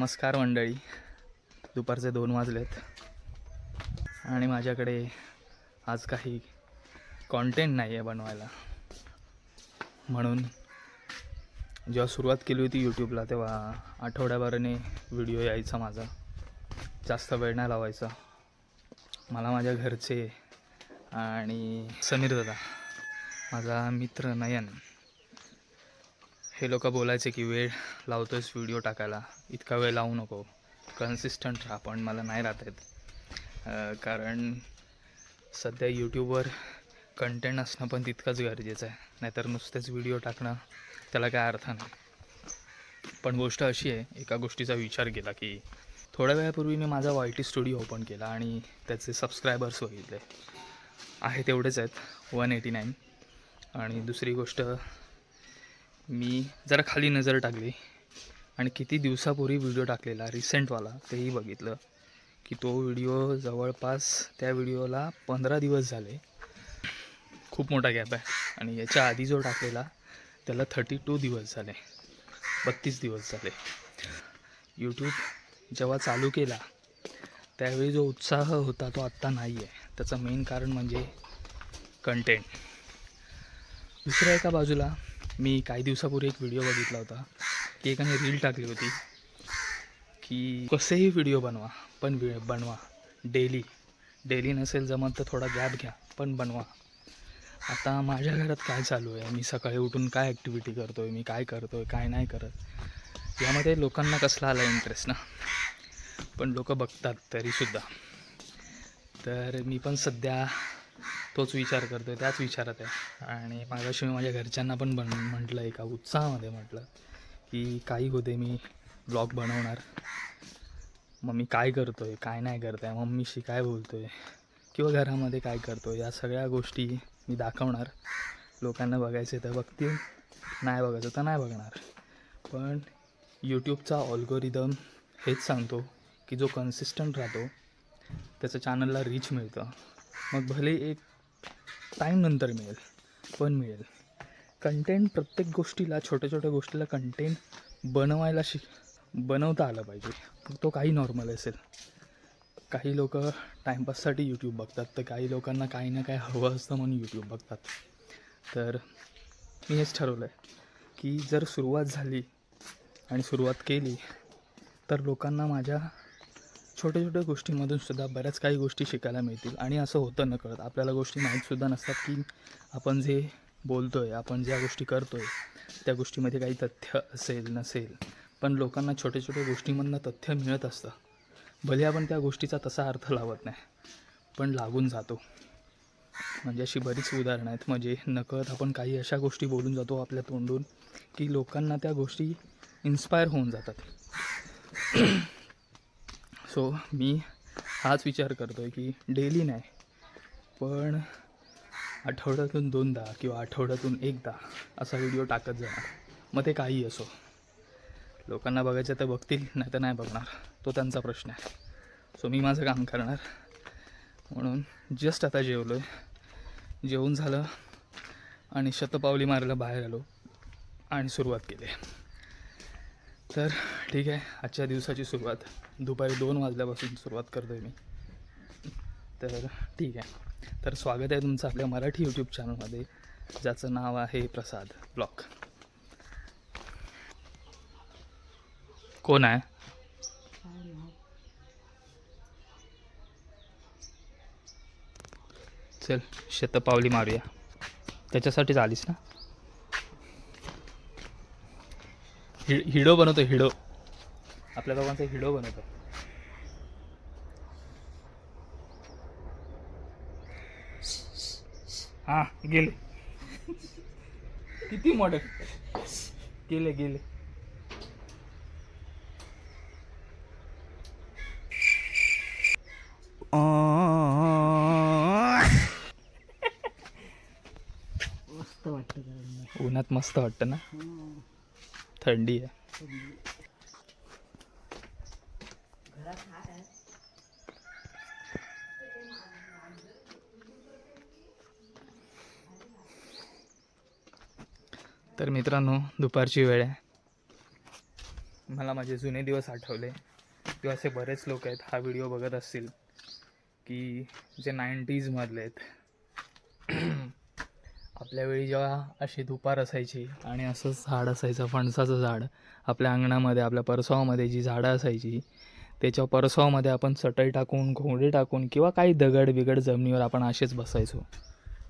नमस्कार मंडळी, दुपारचे 2 वाजलेत आणि माझ्याकडे आज काही कॉन्टेंट नाही आहे बनवायला. म्हणून जेव्हा सुरुवात केली होती यूट्यूबला तेव्हा आठवड्याभराने व्हिडिओ यायचा माझा, जास्त वेळ नाही लावायचा. मला माझ्या घरचे आणि समीर दादा, माझा मित्र नयन, हे लोक बोलायचे की वेळ लावतोयस व्हिडिओ टाकायला, इतका वेळ लावू नको, कन्सिस्टंट राहा. पण मला नाही राहत आहेत, कारण सध्या यूट्यूबवर कंटेंट असणं पण तितकंच गरजेचं आहे. नाहीतर नुसतेच व्हिडिओ टाकणं त्याला काय अर्थ नाही. पण गोष्ट अशी आहे, एका गोष्टीचा विचार केला की थोड्या वेळापूर्वी मी माझा YT स्टुडिओ ओपन केला आणि त्याचे सबस्क्रायबर्स बघितले, आहे तेवढेच आहेत, 189. आणि दुसरी गोष्ट, मी जरा खाली नजर टाकली आणि किती दिवसापूर्वी व्हिडिओ टाकलेला रिसेंटवाला तेही बघितलं की तो व्हिडिओ जवळपास त्या व्हिडिओला 15 दिवस झाले. खूप मोठा गॅप आहे. आणि याच्या आधी जो टाकलेला त्याला 32 दिवस झाले, 32 दिवस झाले. यूट्यूब जेव्हा चालू केला त्यावेळी जो उत्साह होता तो आत्ता नाही आहे. त्याचं मेन कारण म्हणजे कंटेंट. दुसऱ्या एका बाजूला मी काही दिवसापूर्वी एक व्हिडिओ बघितला होता की एकाने रील टाकली होती की कसेही व्हिडिओ बनवा, पण बनवा डेली नसेल जमत तर थोडा गॅप घ्या, पण बनवा. आता माझ्या घरात काय चालू आहे, मी सकाळी उठून काय ॲक्टिव्हिटी करतो आहे, मी काय करतो आहे, काय नाही करत, यामध्ये लोकांना कसला आला इंटरेस्ट ना. पण लोक बघतात तरीसुद्धा. तर मी पण सध्या तोच विचार करतो आहे, त्याच विचारात आहे. आणि मागाशी मी माझ्या घरच्यांना पण म्हटलं, एका उत्साहामध्ये म्हटलं की काही होते मी ब्लॉग बनवणार, मग मी काय करतो आहे, काय नाही करत आहे, मम्मीशी काय बोलतो आहे किंवा घरामध्ये काय करतो आहे, या सगळ्या गोष्टी मी दाखवणार. लोकांना बघायचे तर बघतील, नाही बघायचं तर नाही बघणार. पण यूट्यूबचा अल्गोरिदम हेच सांगतो की जो कन्सिस्टंट राहतो त्याचं चॅनलला रीच मिळतं. मग भले एक टाईम नंतर मिळेल, पण मिळेल. कंटेंट प्रत्येक गोष्टीला, छोट्या छोट्या गोष्टीला कंटेंट बनवता आलं पाहिजे. तो काही नॉर्मल असेल. काही लोक टाईमपाससाठी यूट्यूब बघतात, तर काही लोकांना काही ना काही हवं असतं म्हणून यूट्यूब बघतात. तर मी हेच ठरवलं आहे की जर सुरुवात झाली आणि सुरुवात केली तर लोकांना माझ्या छोट्या छोट्या गोष्टींमधून सुद्धा बऱ्याच काही गोष्टी शिकायला मिळतील. आणि असं होतं नकळत, आपल्याला गोष्टी माहीतसुद्धा नसतात की आपण जे बोलतो आहे, आपण ज्या गोष्टी करतो आहे त्या गोष्टीमध्ये काही तथ्य असेल नसेल. पण लोकांना छोट्या छोट्या गोष्टींमधनं तथ्य मिळत असतं. भले आपण त्या गोष्टीचा तसा अर्थ लावत नाही, पण लागून जातो. म्हणजे अशी बरीच उदाहरणं आहेत. म्हणजे नकळत आपण काही अशा गोष्टी बोलून जातो आपल्या तोंडून की लोकांना त्या गोष्टी इन्स्पायर होऊन जातात. सो मी हाच विचार करतो आहे की डेली नाही, पण आठवड्यातून 2दा किंवा आठवड्यातून 1दा असा व्हिडिओ टाकत जाणार. मग ते काही असो, लोकांना बघायचं तर बघतील, नाही तर नाही बघणार, तो त्यांचा प्रश्न आहे. सो मी माझं काम करणार. म्हणून जस्ट आता जेवलो आहे, जेवून झालं आणि शतपावली मारायला बाहेर आलो आणि सुरुवात केली. तर ठीक आहे, आजच्या दिवसाची सुरुवात दुपारी 2 वाजल्यापासून सुरुवात करतो आहे मी. तर ठीक आहे. तर स्वागत आहे तुमचं आपल्या मराठी यूट्यूब चॅनलमध्ये, ज्याचं नाव आहे प्रसाद ब्लॉग. कोण आहे? चल शतपावली मारूया. त्याच्यासाठीच आलीस ना? हिडो बनवतो, हिडो आपल्या दोघांचा हिडो बनवतो. हां गेले, किती मोठे गेले. मस्त वाटतं. उन्हात मस्त वाटतं ना, थंडी आहे. तर मित्रांनो, दुपारची वेळ आहे मला माझे जुने दिवस आठवले किंवा असे बरेच लोक आहेत हा व्हिडिओ बघत असतील की जे 90s मधले आहेत. आपल्या वेळी जेव्हा अशी दुपार असायची आणि असंच झाड असायचं, फणसाचं झाड आपल्या अंगणामध्ये, आपल्या परसावामध्ये जी झाडं असायची त्याच्या परसावामध्ये आपण चटई टाकून, घोंगडी टाकून किंवा काही दगड बिगड जमिनीवर आपण असेच बसायचो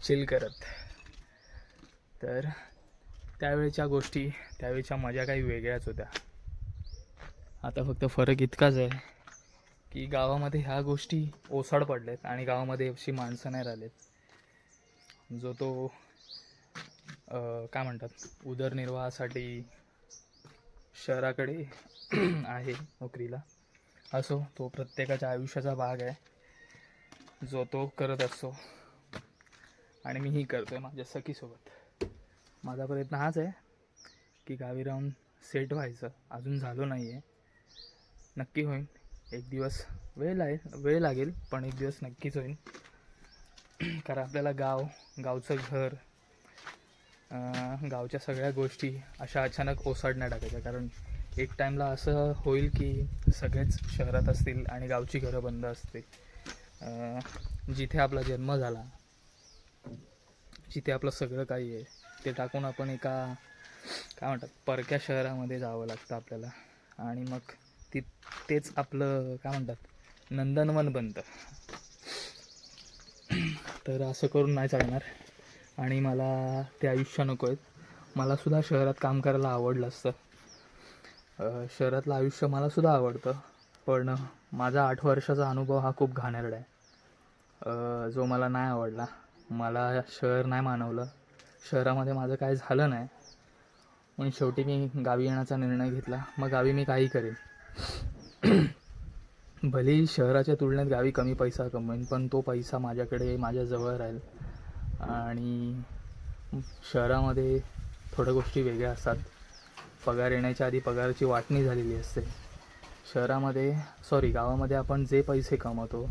चिल करत. तर त्यावेळेच्या गोष्टी, त्यावेळेच्या मजा काही वेगळ्याच होत्या. आता फक्त फरक इतकाच आहे की गावामध्ये ह्या गोष्टी ओसाड पडल्यात आणि गावामध्ये अशी माणसं नाही राहिलेत. जो तो काय म्हणतात उदरनिर्वाहासाठी शहराकडे आहे नोकरीला. असो, तो प्रत्येकाच्या आयुष्याचा भाग आहे जो तो करत असतो आणि मीही करतो आहे माझ्या सखीसोबत. माझा प्रयत्न हाच आहे की गावी राहून सेट व्हायचं. अजून झालो नाही आहे, नक्की होईल एक दिवस. वेळ लागेल पण एक दिवस नक्कीच होईल. कारण आपल्याला गावचं घर, गावच्या सगळ्या गोष्टी अशा अचानक ओसाड नाही टाकायच्या. कारण एक टाईमला असं होईल की सगळेच शहरात असतील आणि गावची घरं बंद असतील. जिथे आपला जन्म झाला, जिथे आपलं सगळं काही आहे ते टाकून आपण एका काय म्हणतात परक्या शहरामध्ये जावं लागतं आपल्याला. आणि मग तेच आपलं काय म्हणतात नंदनवन बनतं. तर असं करून नाही चालणार आणि मला ते आयुष्य नको आहेत. मलासुद्धा शहरात काम करायला आवडलं असतं. शहरातलं आयुष्य मलासुद्धा आवडतं, पण माझा 8 वर्षाचा अनुभव हा खूप घाणेरडा आहे, जो मला नाही आवडला. मला शहर नाही मानवलं, शहरामध्ये माझं काय झालं नाही. म्हणून शेवटी मी गावी येण्याचा निर्णय घेतला. मग गावी मी काही करेन. भलेही शहराच्या तुलनेत गावी कमी पैसा कमवेन, पण तो पैसा माझ्याकडे माझ्याजवळ राहील. आणि शहरामध्ये थोड्या गोष्टी वेगळ्या असतात. पगार येण्याच्या आधी पगाराची वाटणी झालेली असते. गावामध्ये आपण जे पैसे कमवतो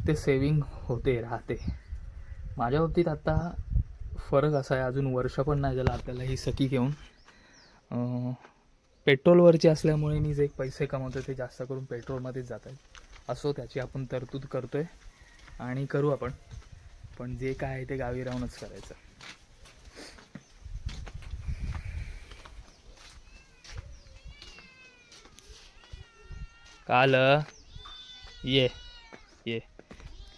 ते सेविंग राहते. माझ्या बाबतीत आत्ता फरक असा आहे, अजून वर्ष पण नाही झालं आपल्याला ही सखी घेऊन. पेट्रोलवरची असल्यामुळे मी जे पैसे कमवतो ते जास्त करून पेट्रोलमध्येच जात आहेत. असो, त्याची आपण तरतूद करतो आहे आणि करू आपण, पण जे काय आहे ते गावी राहूनच करायचं. काल ये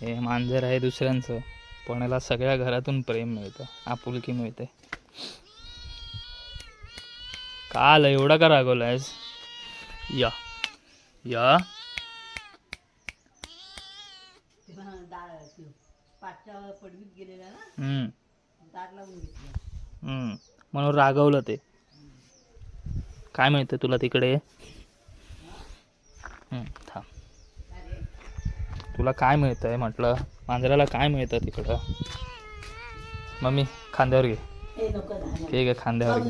हे मांजर आहे दुसऱ्यांचं, पण याला सगळ्या घरातून प्रेम मिळतं, आपुलकी मिळते. काल एवढा का रागवलायस? या पडवीत गेलेला ना, दार लावून घेतलं म्हणून रागवलं ते. काय मिळतं तुला तिकडे? थांब, तुला काय मिळतंय म्हटलं? मांजराला काय मिळतं तिकडं? मम्मी खांद्यावर घे. ठीक आहे, खांद्यावर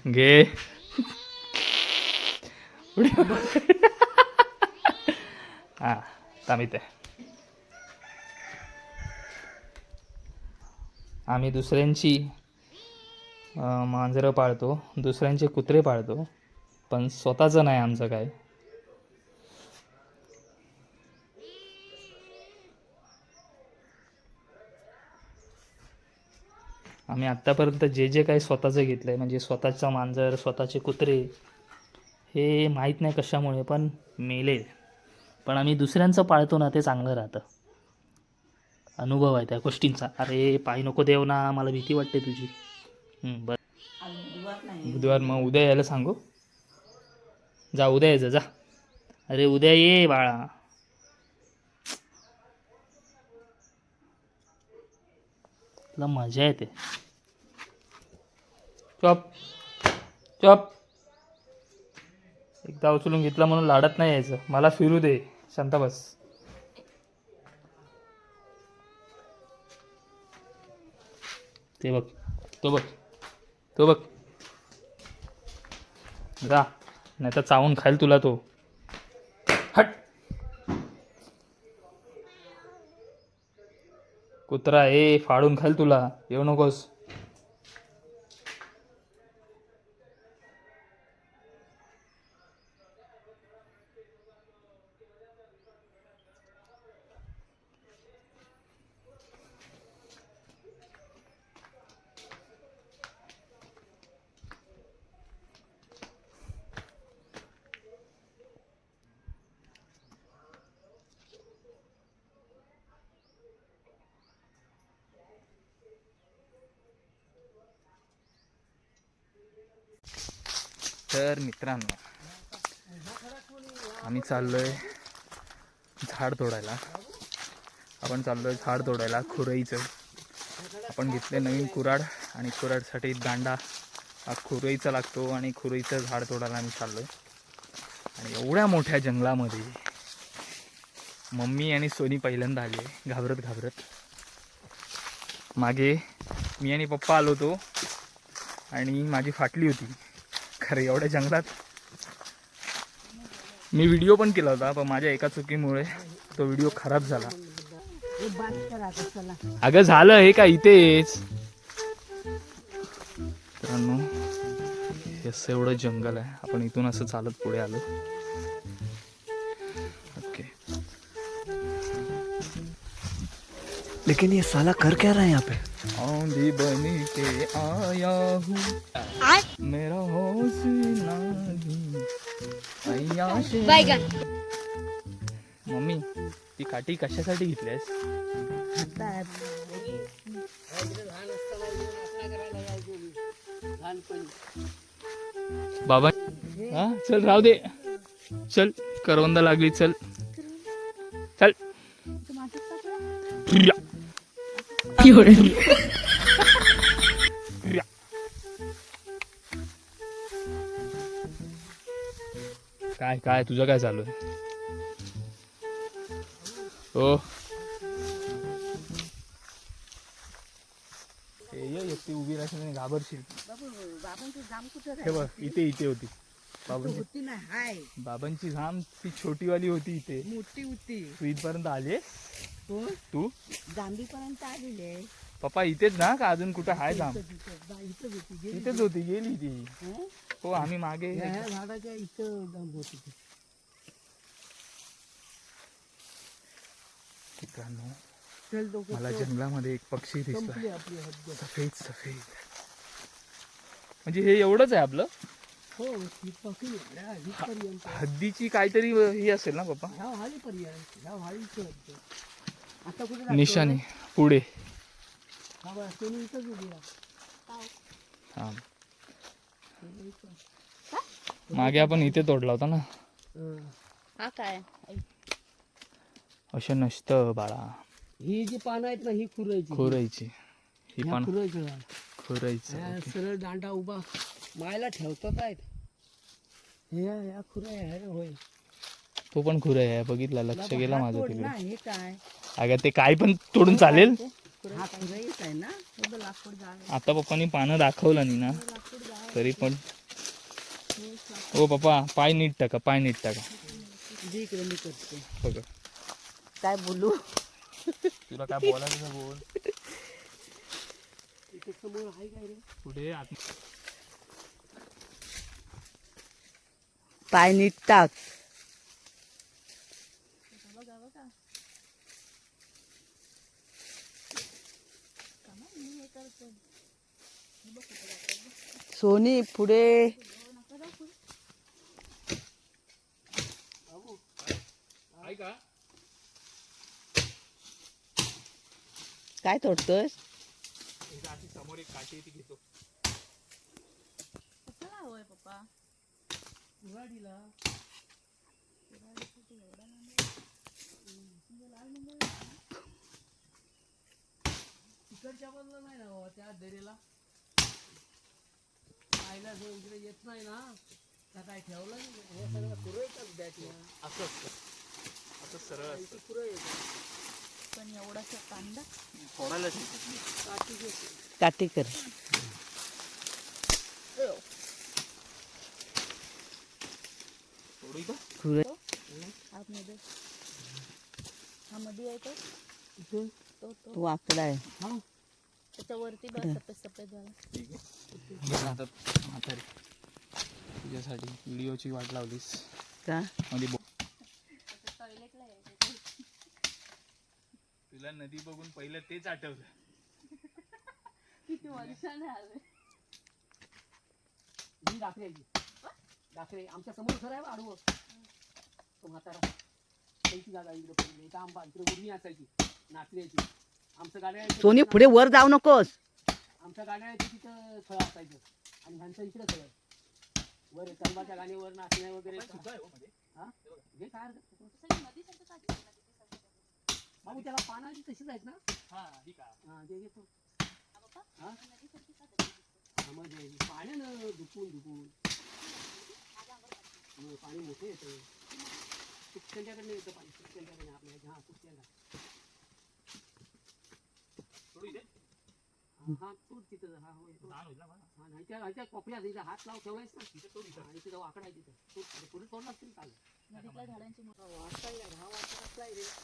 घे. हां, थांबित आहे. आम्ही दुसऱ्यांची मांजरं पाळतो, दुसऱ्यांचे कुत्रे पाळतो, पण स्वतःचं नाही आमचं काय. आम्ही आत्तापर्यंत जे काही स्वतःचं घेतलं आहे, म्हणजे स्वतःचं मांजर, स्वतःचे कुत्रे, हे माहीत नाही कशामुळे पण मेले. पण आम्ही दुसऱ्यांचं पाळतो ना, ते चांगलं राहतं. अनुभव आहे त्या गोष्टींचा. अरे पाय नको देव ना, मला भीती वाटते तुझी. बरं, बुधवार मग उद्या यायला सांगू. जा उद्या यायचं, जा. अरे उद्या ये बाळा. तुला मजा येते. चॉप एकदा उचलून घेतला म्हणून लाडत नाही यायचं. मला फिरू दे, शांत बस. ते बघ, तो बघ जा, नाही तर चावून खाईल तुला तो. हट कुत्रा, फाडून खाईल तुला, येऊ नकोस. तर मित्रांनो, आम्ही चाललोय झाड तोडायला. आपण चाललोय झाड तोडायला खुरईचं. आपण घेतले नवीन कुऱ्हाड आणि कुऱ्हाडसाठी दांडा हा खुरईचा लागतो आणि खुरईचं झाड तोडायला आम्ही चाललोय. आणि एवढ्या मोठ्या जंगलामध्ये मम्मी आणि सोनी पहिल्यांदा आले घाबरत घाबरत. मागे मी आणि पप्पा आलो होतो आणि माझी फाटली होती. खरं एवढ्या जंगलात मी व्हिडिओ पण केला होता, पण माझ्या एका चुकीमुळे तो व्हिडिओ खराब झाला. अगं झालं हे का इथेच. मित्रांनो, हे असं एवढं जंगल आहे. आपण इथून असं चालत पुढे आलो. ओके, लेकिन ये साला कर क्या रहा है यहाँ पे? आंधी बनी के आया हूँ मेरा होश नहीं अय्याश. मम्मी, ती काठी कशासाठी घेतलीस? बाबा हा चल राहू दे. चल करवंदा लागली. चल चल. काय काय तुझं काय चालू आहे? हो एकटी उभी राहशील घाबरशील. हे बघ इथे इथे होती बाबांची झाम. ती छोटीवाली होती इथे. मोठी होती. तू इथपर्यंत आले? तू जांभी पर्यंत आलेले. पप्पा इथेच ना का अजून कुठं आहे जाम? इथेच होती. गेली ती. हो आम्ही मागे झाडाच्या इथं जांभ होती. मित्रांनो, मला जंगलामध्ये एक पक्षी दिसला. सफेद सफेद. म्हणजे हे एवढंच आहे आपलं? हो, हद्दीची काहीतरी ही असेल ना पप्पा? आता कुठे निशाणी पुढे. हा मागे आपण इथे तोडला होता ना. हा काय असं नसतं बाळा. ही जी पानं आहेत ना ही खुरायची. खोरायची. ही पण खुरायची खोरायचं. सरळ दांडा उभा मायला ठेवतात आहेत. या खुराय आहे ना. होय, तो पण खुरा आहे. बघितला, लक्ष गेला माझं तिकडे. हे काय अगं ते काय पण तोडून चालेल. हा खुराईच आहे ना. लाकूड जाळ. आता पप्पानी पानं दाखवलं नाही ना तरी पण. हो पप्पा, पाय नीट टाका, पाय नीट टाका. मी करते. बघ काय बोलू? तुला काय बोलायचं बोल. इथे समोर आहे काय रे? पुढे पाय नीट टाक. सोनी पुढे. काय तोडतोय? समोर एक काठी ती घेतो. पप्पा तिकडच्या बाजूला नाही ना बाबा, त्या दरेला आईला जो इकडे येत नाही ना त्या काय ठेवलं नाही. हे सगळं पुरवतात बॅट ना. असं असं सरळ असतं. पुरं येतं. पण एवढासा कांदा फोडायला काठी कर. खुरे आतमध्ये हा मध्ये आहे तो आकडा आहे. त्याच्यावरती सफेद सफेद झाला. तुझ्यासाठी व्हिडिओची वाट लावलीस का? मध्ये तुला नदी बघून पहिलं तेच आठवलं. किती वर्षाने आले. दाखले आमच्या समोर घर आहे आडवं. तो म्हातारा त्यांची जागा इकडे पडली. इथं आंबा इकडे उडणी असायची नाचल्याची. आमचं गाड्या सोनी पुढे वर जाऊ नकोस. आमच्या गाड्या तिथं खळं असायचं आणि ह्यांचं इकडे खळं. वर तलवाच्या गाणीवर नाचणे वगैरे हा? घे काय हरकत नाही. बाबू त्याला पानाची तशीच आहेत ना हा ते घेतो हा? हा, म्हणजे पाण्यानं धुपून पाणी मोठे येतं त्यांच्याकडनं येतं पाणी त्यांच्याकडे आपल्या हा त्यांना हा तोड तिथं हा होय हा नाही त्या कोपऱ्यात इथं हात लावून ठेवलायस ना तिथं आणि तिथं वाकडा आहे तिथं पुढे तोड लागतील चालेल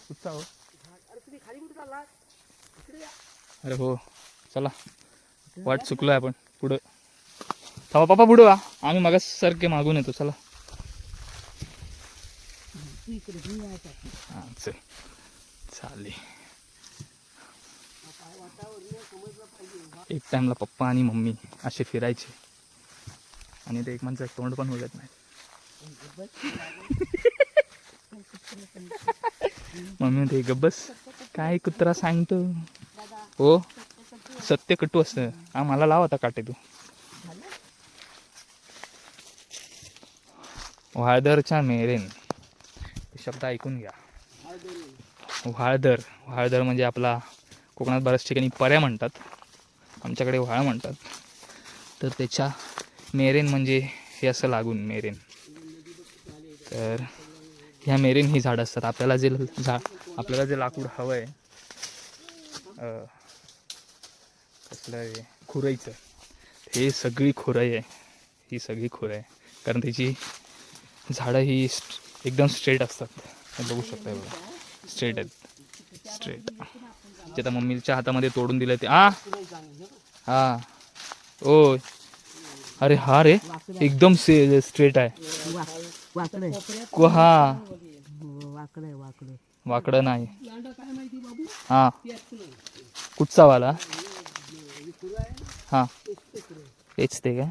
कुठचा हो? अरे तुम्ही खाली कुठे चालला इकडे या अरे हो चला वाट चुकलोय आपण पुढं थांबा पप्पा पुढं वा आम्ही मगाच सारखे मागून येतो चला तू इकडे हां चल चालेल काय वातावरण समजलं पाहिजे एक टाइमला पप्पा आणि मम्मी असे फिरायचे आणि ते एक माणसं तोंड पण बघत नाही मम्मी म्हणते गब्बस काय कुत्रा सांगतो हो सत्य कटू असतं हा मला लाव आता काटे तू वाळदरच्या मेरेन हे शब्द ऐकून घ्या वाळदर म्हणजे आपला कोकणात बऱ्याच ठिकाणी पर्या म्हणतात आमच्याकडे व्हाळ म्हणतात तर त्याच्या मेरेन म्हणजे हे असं लागून मेरेन तर ह्या मेरेन ही झाडं असतात आपल्याला जे लाकूड हवं आहे कसलं आहे खुराईचं हे सगळी खुराई आहे ही सगळी खुराई आहे कारण त्याची झाडं ही एकदम स्ट्रेट असतात हे बघू शकता बघा स्ट्रेट आहेत स्ट्रेट ते आता मम्मीच्या हातामध्ये तोडून दिलं ते हा ओ अरे हा रे एकदम स्ट्रेट आहे हा वाकडं नाही हा कुठचा वाला हा तेच ते काय